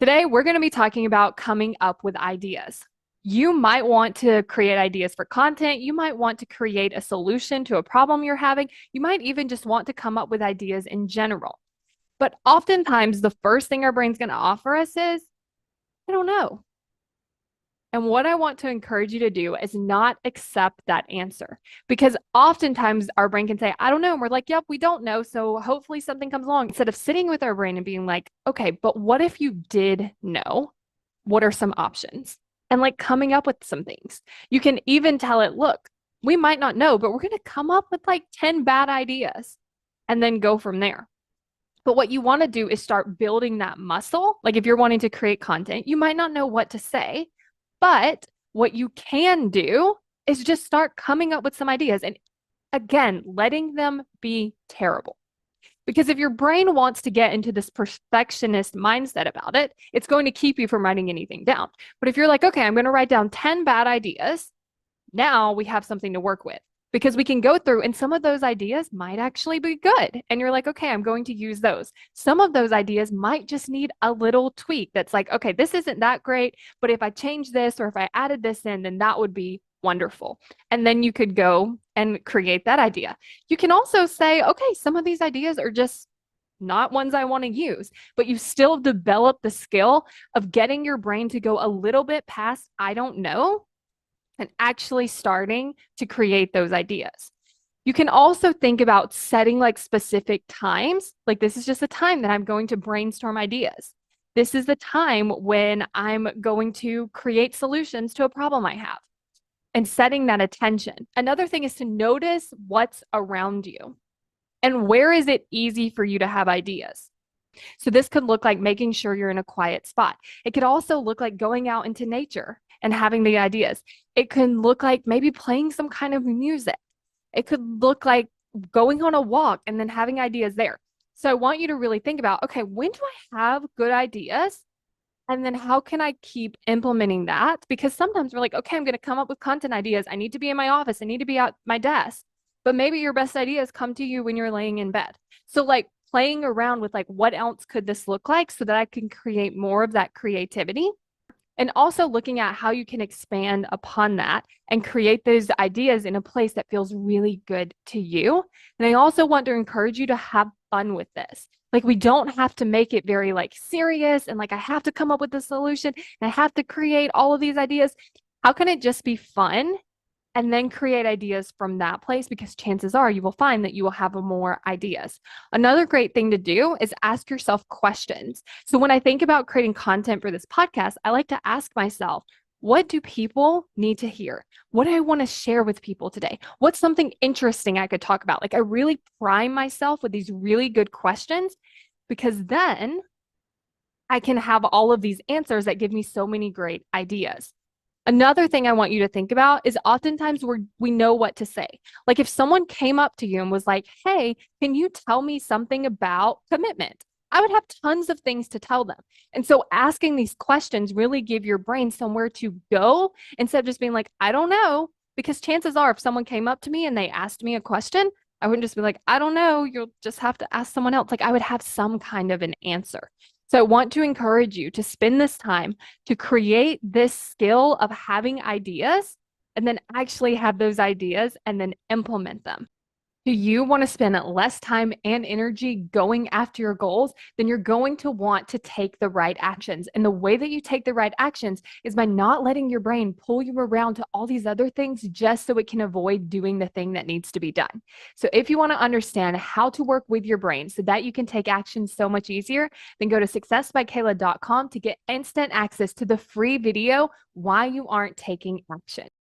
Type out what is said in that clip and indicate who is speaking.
Speaker 1: Today, we're going to be talking about coming up with ideas. You might want to create ideas for content. You might want to create a solution to a problem you're having. You might even just want to come up with ideas in general. But oftentimes, the first thing our brain's going to offer us is, I don't know. And what I want to encourage you to do is not accept that answer because oftentimes our brain can say, I don't know. And we're like, yep, we don't know. So hopefully something comes along. Instead of sitting with our brain and being like, okay, but what if you did know? What are some options? And like coming up with some things. You can even tell it, look, we might not know, but we're going to come up with like 10 bad ideas and then go from there. But what you want to do is start building that muscle. Like if you're wanting to create content, you might not know what to say, but what you can do is just start coming up with some ideas. And again, letting them be terrible. Because if your brain wants to get into this perfectionist mindset about it, it's going to keep you from writing anything down. But if you're like, okay, I'm going to write down 10 bad ideas, now we have something to work with because we can go through and some of those ideas might actually be good. And you're like, okay, I'm going to use those. Some of those ideas might just need a little tweak that's like, okay, this isn't that great, but if I change this or if I added this in, then that would be wonderful. And then you could go and create that idea. You can also say, okay, some of these ideas are just not ones I want to use, but you still develop the skill of getting your brain to go a little bit past, I don't know, and actually starting to create those ideas. You can also think about setting like specific times. Like this is just a time that I'm going to brainstorm ideas. This is the time when I'm going to create solutions to a problem I have and setting that attention. Another thing is to notice what's around you and where is it easy for you to have ideas. So this could look like making sure you're in a quiet spot. It could also look like going out into nature and having the ideas. It can look like maybe playing some kind of music. It could look like going on a walk and then having ideas there. So I want you to really think about, okay, when do I have good ideas? And then how can I keep implementing that? Because sometimes we're like, okay, I'm going to come up with content ideas. I need to be in my office. I need to be at my desk. But maybe your best ideas come to you when you're laying in bed. So like playing around with like, what else could this look like so that I can create more of that creativity? And also looking at how you can expand upon that and create those ideas in a place that feels really good to you. And I also want to encourage you to have fun with this. Like we don't have to make it very like serious and like I have to come up with a solution and I have to create all of these ideas. How can it just be fun and then create ideas from that place? Because chances are you will find that you will have more ideas. Another great thing to do is ask yourself questions. So when I think about creating content for this podcast, I like to ask myself, what do people need to hear? What do I want to share with people today? What's something interesting I could talk about? Like I really prime myself with these really good questions because then I can have all of these answers that give me so many great ideas. Another thing I want you to think about is oftentimes we know what to say. Like if someone came up to you and was like, hey, can you tell me something about commitment? I would have tons of things to tell them. And so asking these questions really give your brain somewhere to go instead of just being like, I don't know. Because chances are if someone came up to me and they asked me a question, I wouldn't just be like, I don't know. You'll just have to ask someone else. Like I would have some kind of an answer. So I want to encourage you to spend this time to create this skill of having ideas and then actually have those ideas and then implement them. Do you want to spend less time and energy going after your goals? Then you're going to want to take the right actions. And the way that you take the right actions is by not letting your brain pull you around to all these other things just so it can avoid doing the thing that needs to be done. So if you want to understand how to work with your brain so that you can take action so much easier, then go to successbykayla.com to get instant access to the free video, Why You Aren't Taking Action.